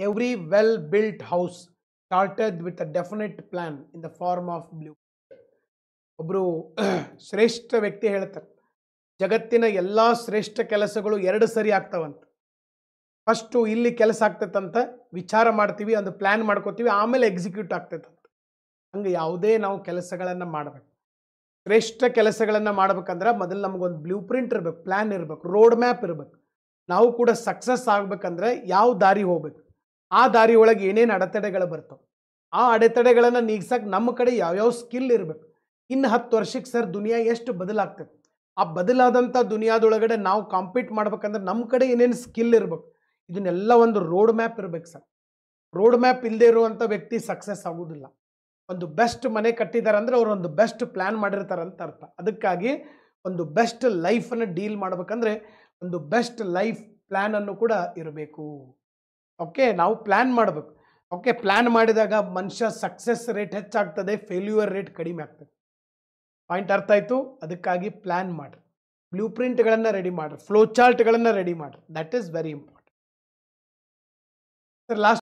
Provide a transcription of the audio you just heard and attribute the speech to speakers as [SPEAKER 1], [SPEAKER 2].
[SPEAKER 1] every well built house started with a definite plan in the form of blue. ಒಬ್ರು ಶ್ರೇಷ್ಠ ವ್ಯಕ್ತಿ ಹೇಳ್ತಾರೆ, ಜಗತ್ತಿನ ಎಲ್ಲಾ ಶ್ರೇಷ್ಠ ಕೆಲಸಗಳು ಎರಡು ಸರಿ ಆಗ್ತಾವಂತ. ಫಸ್ಟು ಇಲ್ಲಿ ಕೆಲಸ ಆಗ್ತೈತಂತ ವಿಚಾರ ಮಾಡ್ತೀವಿ, ಅದು ಪ್ಲಾನ್ ಮಾಡ್ಕೋತೀವಿ, ಆಮೇಲೆ ಎಕ್ಸಿಕ್ಯೂಟ್ ಆಗ್ತೈತಂತ. ಹಂಗೆ ಯಾವುದೇ ನಾವು ಕೆಲಸಗಳನ್ನು ಮಾಡಬೇಕು, ಶ್ರೇಷ್ಠ ಕೆಲಸಗಳನ್ನು ಮಾಡ್ಬೇಕಂದ್ರೆ ಮೊದಲು ನಮಗೊಂದು ಬ್ಲೂ ಪ್ರಿಂಟ್ ಇರಬೇಕು, ಪ್ಲಾನ್ ಇರಬೇಕು, ರೋಡ್ ಮ್ಯಾಪ್ ಇರಬೇಕು. ನಾವು ಕೂಡ ಸಕ್ಸಸ್ ಆಗ್ಬೇಕಂದ್ರೆ ಯಾವ ದಾರಿ ಹೋಗ್ಬೇಕು, ಆ ದಾರಿ ಒಳಗೆ ಏನೇನು ಅಡೆತಡೆಗಳು ಬರ್ತವೆ, ಆ ಅಡೆತಡೆಗಳನ್ನು ನೀಗ್ಸಕ್ಕೆ ನಮ್ಮ ಕಡೆ ಯಾವ್ಯಾವ ಸ್ಕಿಲ್ ಇರಬೇಕು. ಇನ್ನು 10 ವರ್ಷಕ್ಕೆ ಸರ್ ದುನಿಯಾ ಎಷ್ಟು ಬದಲಾಗ್ತದೆ, ಆ ಬದಲಾದಂಥ ದುನಿಯಾದೊಳಗಡೆ ನಾವು ಕಾಂಪೀಟ್ ಮಾಡ್ಬೇಕಂದ್ರೆ ನಮ್ಮ ಕಡೆ ಏನೇನು ಸ್ಕಿಲ್ ಇರಬೇಕು, ಇದನ್ನೆಲ್ಲ ಒಂದು ರೋಡ್ ಮ್ಯಾಪ್ ಇರಬೇಕು ಸರ್. ರೋಡ್ ಮ್ಯಾಪ್ ಇಲ್ಲದೆ ಇರುವಂಥ ವ್ಯಕ್ತಿ ಸಕ್ಸಸ್ ಆಗೋದಿಲ್ಲ. ಒಂದು ಬೆಸ್ಟ್ ಮನೆ ಕಟ್ಟಿದ್ದಾರೆ ಅಂದರೆ ಅವರು ಒಂದು ಬೆಸ್ಟ್ ಪ್ಲ್ಯಾನ್ ಮಾಡಿರ್ತಾರೆ ಅಂತ ಅರ್ಥ. ಅದಕ್ಕಾಗಿ ಒಂದು ಬೆಸ್ಟ್ ಲೈಫನ್ನು ಡೀಲ್ ಮಾಡ್ಬೇಕಂದ್ರೆ ಒಂದು ಬೆಸ್ಟ್ ಲೈಫ್ ಪ್ಲ್ಯಾನನ್ನು ಕೂಡ ಇರಬೇಕು. ಓಕೆ, ನಾವು ಪ್ಲ್ಯಾನ್ ಮಾಡಬೇಕು. ಓಕೆ, ಪ್ಲ್ಯಾನ್ ಮಾಡಿದಾಗ ಮನುಷ್ಯ ಸಕ್ಸಸ್ ರೇಟ್ ಹೆಚ್ಚಾಗ್ತದೆ, ಫೇಲ್ಯೂರ್ ರೇಟ್ ಕಡಿಮೆ ಆಗ್ತದೆ. ಪಾಯಿಂಟ್ ಅರ್ಥ ಆಯಿತು? ಅದಕ್ಕಾಗಿ ಪ್ಲ್ಯಾನ್ ಮಾಡಿರಿ, ಬ್ಲೂ ಪ್ರಿಂಟ್ಗಳನ್ನು ರೆಡಿ ಮಾಡಿರಿ, ಫ್ಲೋ ಚಾರ್ಟ್ಗಳನ್ನು ರೆಡಿ ಮಾಡಿರಿ. That is very important. Sir last